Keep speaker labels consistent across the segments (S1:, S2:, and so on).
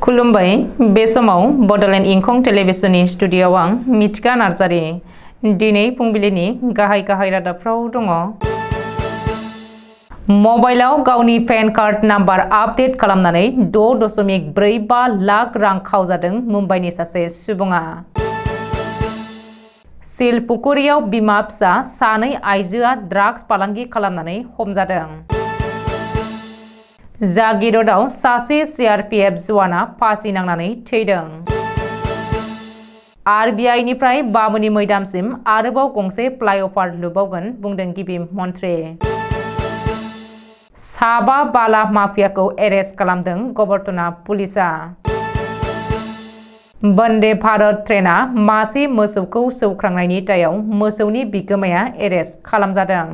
S1: खुलुमबाय बे समाव बडलेण्ड इंखं टेलिभिजननि स्टुडिय'आव आं मिथिका नार्जारी दिनै फुंबिलिनि गाहाय रादाबफ्राव दङ। मबाइलाव गावनि पेन कार्ड नाम्बार आपडेट खालामनानै 6.45 लाख रां खावजादों मुम्बाइनि सासे सुबुङा। सिलपुकुरियाव बिमा फिसा सानै आइजोआ ड्राग्स फालांगि खालामनानै हमजादों। जागिरदआव सासे CRPF जवाना फासि नांनानै थैदों। RBI निफ्राय बामुनि मैदामसिम आरोबाव गंसे फ्लाइअभार लुबावगोन बुंदों गिबि मन्थ्रि। साबा बाला माफियाखौ एरेस्ट खालामदों गबर्टना पुलिसा। वन्दे भारत ट्रेना मासे मोसौखौ सौख्रांनायनि दायाव मोसौनि बिगोमाया एरेस्ट खालामजादों।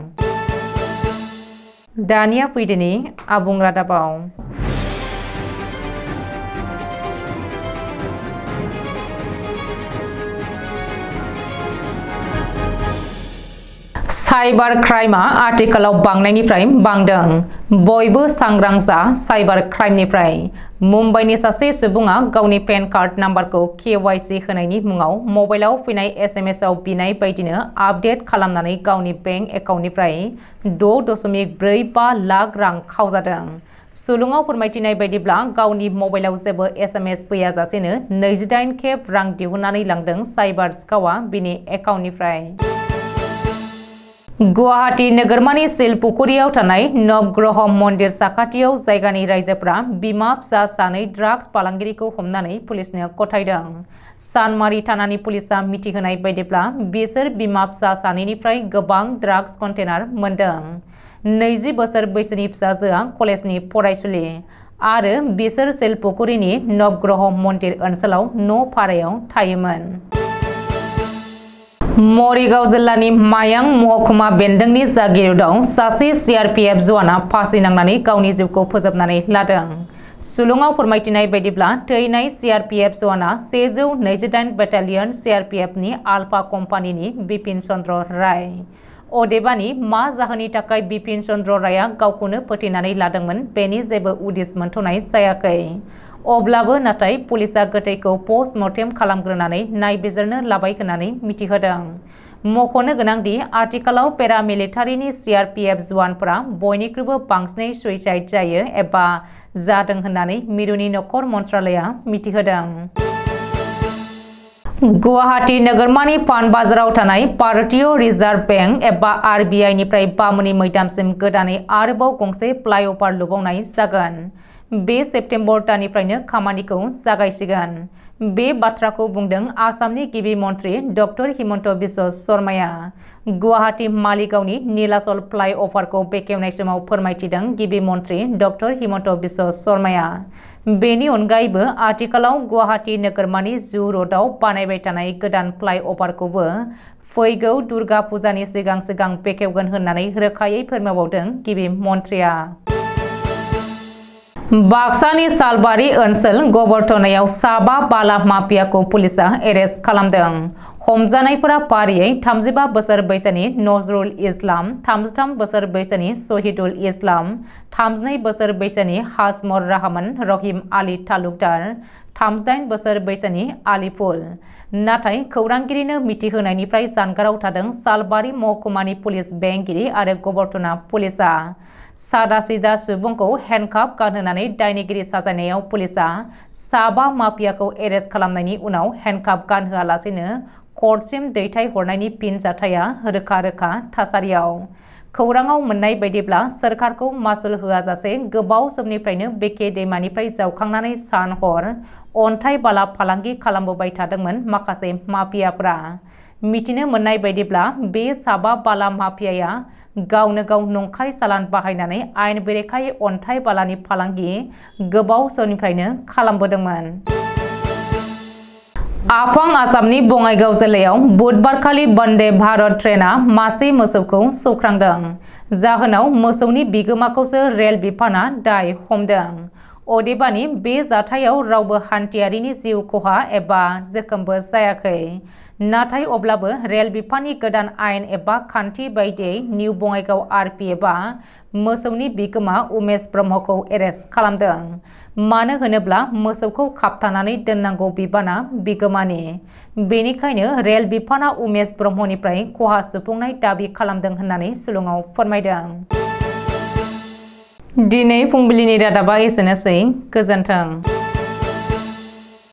S1: दानिया फैदोनि आबुं रादाबाव। साइबार क्राइमा आथिखालाव बांनायनिफ्राय बांदों। बयबो सांग्रां जा साइबार क्राइमनिफ्राय। मुम्बाइनि सासे सुबुङा गावनि पेन कार्ड नाम्बारखौ KYC होनायनि मुङाव मबाइलाव फैनाय SMS आव बिनाय बायदिनो आपडेट खालामनानै गावनि बेंक एकाउन्टनिफ्राय 6.45 लाख रां खावजादों। सुलुङाव फोरमायथिनाय बायदिब्ला गावनि मबाइलाव जेबो SMS फैयाजासेनो 28 खेब रां दिहुननानै लांदों साइबार सिखावआ बिनि एकाउन्टनिफ्राय। गुवाहाटी नोगोरमानि सिलपुकुरियाव थानाय नवग्रह मन्दिर साखाथियाव जायगानि रायजोफोरा बिमा फिसा सानै ड्राग्स फालांगिरिखौ हमनानै पुलिसनो गथायदों। सानमारि थानानि पुलिसा मिथिहोनाय बायदिब्ला बिसोर बिमा फिसा सानैनिफ्राय गोबां ड्राग्स कन्टेनार मोनदों। 20 बोसोर बैसोनि फिसाजोआ कलेजनि फरायसुलि आरो बिसोर सिलपुकुरिनि नवग्रह मन्दिर ओनसोलाव न' भारायाव थायोमोन। मरिगाव जिल्लानि मायां महकुमा बेन्दोंनि जागिरदआव सासे CRPF जवाना फासि नांनानै गावनि जिउखौ फोजोबनानै लादों। सुलुङाव फोरमायथिनाय बायदिब्ला थैनाय CRPF जवाना 128 बेटालियन CRPF नि आलफा कम्पानिनि बिपिन चन्द्र राय। अदेबानि मा जाहोननि थाखाय बिपिन चन्द्र रायआ गावखौनो फोथैनानै लादोंमोन बेनि जेबो उदिस मोनथ'नाय जायाखै। अब्लाबो नाथाय पुलिसा गोथैखौ पस्टमर्टेम खालामग्रोनानै नायबिजिरनो लाबाय होननानै मिथिहोदों। मख'नो गोनांदि आथिखालाव पेरामिलिटारिनि CRPF जवानफोरा बयनिख्रुइबो बांसिनै सुइसाइड जायो एबा जादों होननानै मिरुनि नखर मन्त्रालया मिथिहोदों। गुवाहाटी नोगोरमानि पान बाजाराव थानाय भारतीय रिजार्भ बेंक एबा RBI निफ्राय बामुनि मैदामसिम गोदानै आरोबाव गंसे फ्लाइअभार लुबावनाय जागोन। बे सेप्तेम्बर दाननिफ्रायनो खामानिखौ जागायसिगोन। बे बाथ्राखौ बुंदों आसामनि गिबि मन्थ्रि डक्टर हिमन्त बिश्व शर्माया। गुवाहाटी मालिगावनि नीलाचल फ्लाइअभारखौ बेखेवनाय समाव फोरमायथिदों गिबि मन्थ्रि डक्टर हिमन्त बिश्व शर्माया। बेनि अनगायैबो आथिखालाव गुवाहाटी नोगोरमानि जु र'डआव बानायबाय थानाय गोदान फ्लाइअभारखौबो फैगौ दुर्गा फुजानि सिगां बेखेवगोन होननानै रोखायै फोरमायबावदों गिबि मन्थ्रिया। बाक्सानि सालबारि ओनसोल गबर्टनायाव साबा बाला माफियाखौ पुलिसा एरेस्ट खालामदों। हमजानायफोरा फारियै 35 बोसोर बैसोनि नजरुल इस्लाम, 33 बोसोर बैसोनि शहीदुल इस्लाम, 32 बोसोर बैसोनि हाजमर रहमान रहिम आली तालुकदार, 38 बोसोर बैसोनि आलिफुल। नाथाय खौरांगिरिनो मिथिहोनायनिफ्राय जानगाराव थादों सालबारि महकुमानि पुलिस बेंगिरि आरो गबर्टना पुलिसा। सादा-सिदा सुबुंखौ हेन्डकाफ गानहोनानै दायनिगिरि साजायनायाव पुलिसा साबा माफियाखौ एरेस्ट खालामनायनि उनाव हेन्डकाफ गानहोआलासेनो कर्टसिम दैथायहरनायनि फिनजाथाया रोखा थासारियाव। खौराङाव मोननाय बायदिब्ला सोरखारखौ मासुल होआजासे गोबाव समनिफ्रायनो बेखे दैमानिफ्राय जावखांनानै सान-हर अन्थाइ बाला फालांगि खालामबोबाय थादोंमोन माखासे माफियाफोरा। मिथिनो मोननाय बायदिब्ला बे साबा बाला माफियाया गावनो गाव नंखाय चालान बाहायनानै आयेन बेरेखायै अन्थाइ बालानि फालांगि गोबाव समनिफ्रायनो खालामबोदोंमोन। आफां आसामनि बङाइगाव जिल्लायाव बुधबारखालि वन्दे भारत ट्रेना मासे मोसौखौ सौख्रांदों। जाहोनाव मोसौनि बिगोमाखौसो रेल बिफाना दाय हमदों। अदेबानि बे जाथायाव रावबो हान्थियारिनि जिउ खहा एबा जोखोमबो जायाखै। नाथाय अब्लाबो रेल बिफाननि गोदान आयेन एबा खान्थि बायदियै निउ बङाइगाव आरपि एबा मोसौनि बिगोमा उमेश ब्रह्मखौ एरेस्ट खालामदों। मानो होनोब्ला मोसौखौ खाबथानानै दोननांगौ बिबाना बिगोमानि। बेनिखायनो रेल बिफाना उमेश ब्रह्मनिफ्राय खहा सुफुंनाय दाबि खालामदों होननानै सुलुङाव फोरमायदों। दिनै फुंबिलिनि रादाबा एसेनोसै। गोजोन्थों।